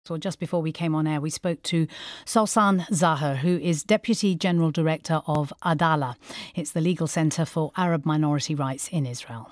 So just before we came on air, we spoke to Sausan Zahar, who is Deputy General Director of Adalah. It's the legal centre for Arab minority rights in Israel.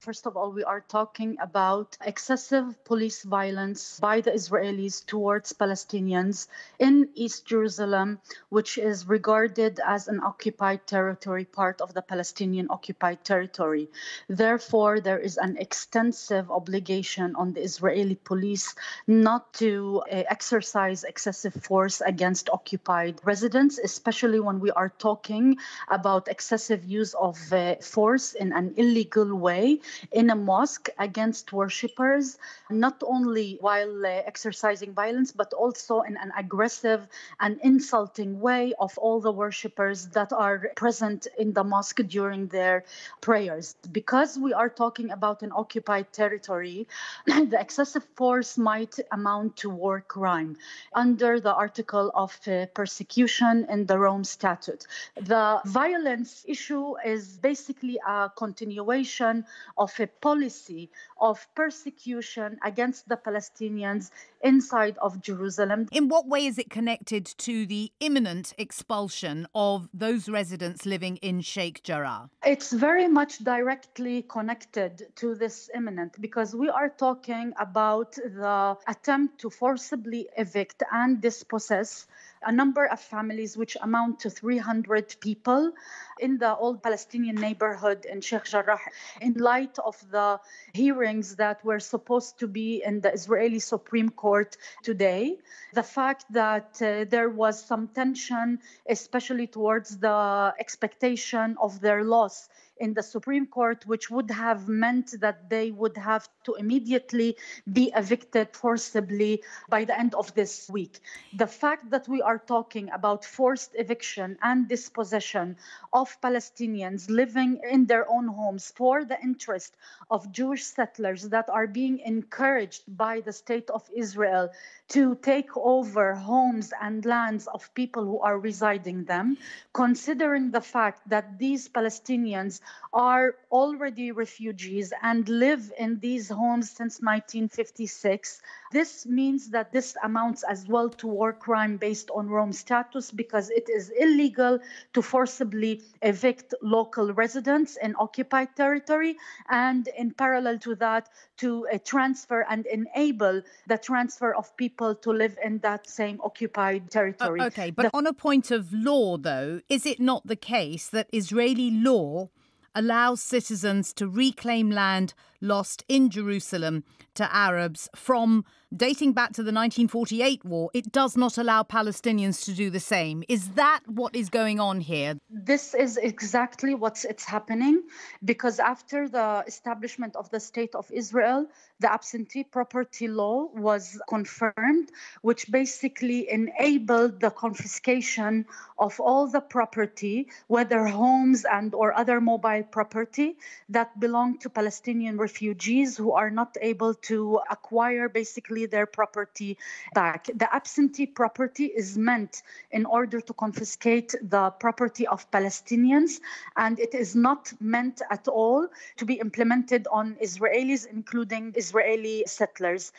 First of all, we are talking about excessive police violence by the Israelis towards Palestinians in East Jerusalem, which is regarded as an occupied territory, part of the Palestinian occupied territory. Therefore, there is an extensive obligation on the Israeli police not to exercise excessive force against occupied residents, especially when we are talking about excessive use of force in an illegal way in a mosque against worshippers, not only while exercising violence, but also in an aggressive and insulting way of all the worshippers that are present in the mosque during their prayers. Because we are talking about an occupied territory, the excessive force might amount to war crime under the article of persecution in the Rome Statute. The violence issue is basically a continuation of a policy of persecution against the Palestinians inside of Jerusalem. In what way is it connected to the imminent expulsion of those residents living in Sheikh Jarrah? It's very much directly connected to this imminent, because we are talking about the attempt to forcibly evict and dispossess a number of families, which amount to 300 people in the old Palestinian neighborhood in Sheikh Jarrah, in light of the hearings that were supposed to be in the Israeli Supreme Court today. The fact that there was some tension, especially towards the expectation of their loss in the Supreme Court, which would have meant that they would have to immediately be evicted forcibly by the end of this week. The fact that we are talking about forced eviction and dispossession of Palestinians living in their own homes for the interest of Jewish settlers that are being encouraged by the state of Israel to take over homes and lands of people who are residing them, considering the fact that these Palestinians are already refugees and live in these homes since 1956. This means that this amounts as well to war crime based on Rome Statute, because it is illegal to forcibly evict local residents in occupied territory, and in parallel to that, to transfer and enable the transfer of people to live in that same occupied territory. Okay, but on a point of law, though, is it not the case that Israeli law allows citizens to reclaim land lost in Jerusalem to Arabs from dating back to the 1948 war? It does not allow Palestinians to do the same. Is that what is going on here? This is exactly what's happening, because after the establishment of the State of Israel, the absentee property law was confirmed, which basically enabled the confiscation of all the property, whether homes and or other mobile property that belong to Palestinian refugees who are not able to acquire basically their property back. The absentee property is meant in order to confiscate the property of Palestinians, and it is not meant at all to be implemented on Israelis, including Israeli settlers.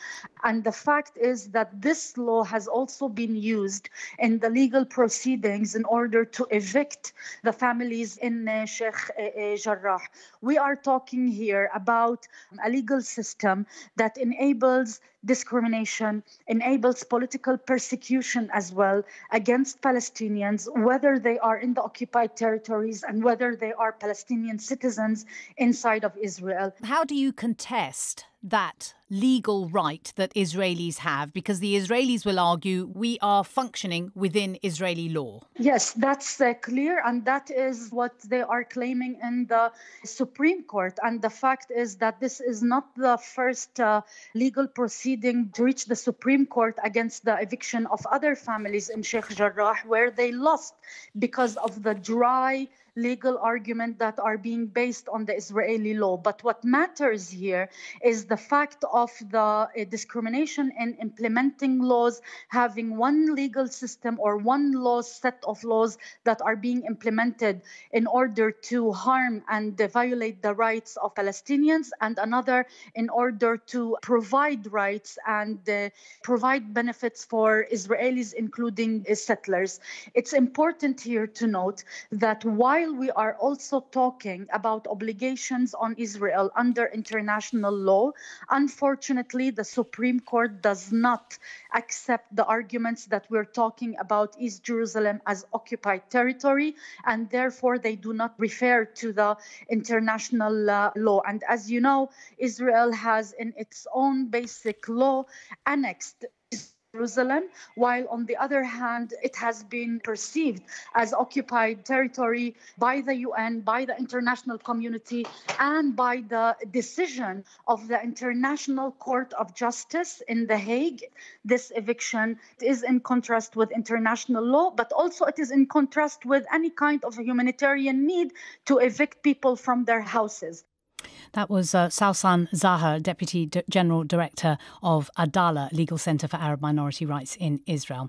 And the fact is that this law has also been used in the legal proceedings in order to evict the families in Sheikh Jarrah. We are talking here about a legal system that enables discrimination, enables political persecution as well against Palestinians, whether they are in the occupied territories and whether they are Palestinian citizens inside of Israel. How do you contest that legal right that Israelis have? Because the Israelis will argue we are functioning within Israeli law. Yes, that's clear, and that is what they are claiming in the Supreme Court. And the fact is that this is not the first legal proceeding to reach the Supreme Court against the eviction of other families in Sheikh Jarrah, where they lost because of the dry legal argument that are being based on the Israeli law. But what matters here is the fact of the discrimination in implementing laws, having one legal system or one set of laws that are being implemented in order to harm and violate the rights of Palestinians, and another in order to provide rights and provide benefits for Israelis, including settlers. It's important here to note that while we are also talking about obligations on Israel under international law, unfortunately, the Supreme Court does not accept the arguments that we're talking about East Jerusalem as occupied territory, and therefore they do not refer to the international law. And as you know, Israel has in its own basic law annexed Jerusalem, while on the other hand, it has been perceived as occupied territory by the UN, by the international community, and by the decision of the International Court of Justice in The Hague. This eviction is in contrast with international law, but also it is in contrast with any kind of a humanitarian need to evict people from their houses. That was Sausan Zahar, Deputy General Director of Adala, Legal Centre for Arab Minority Rights in Israel.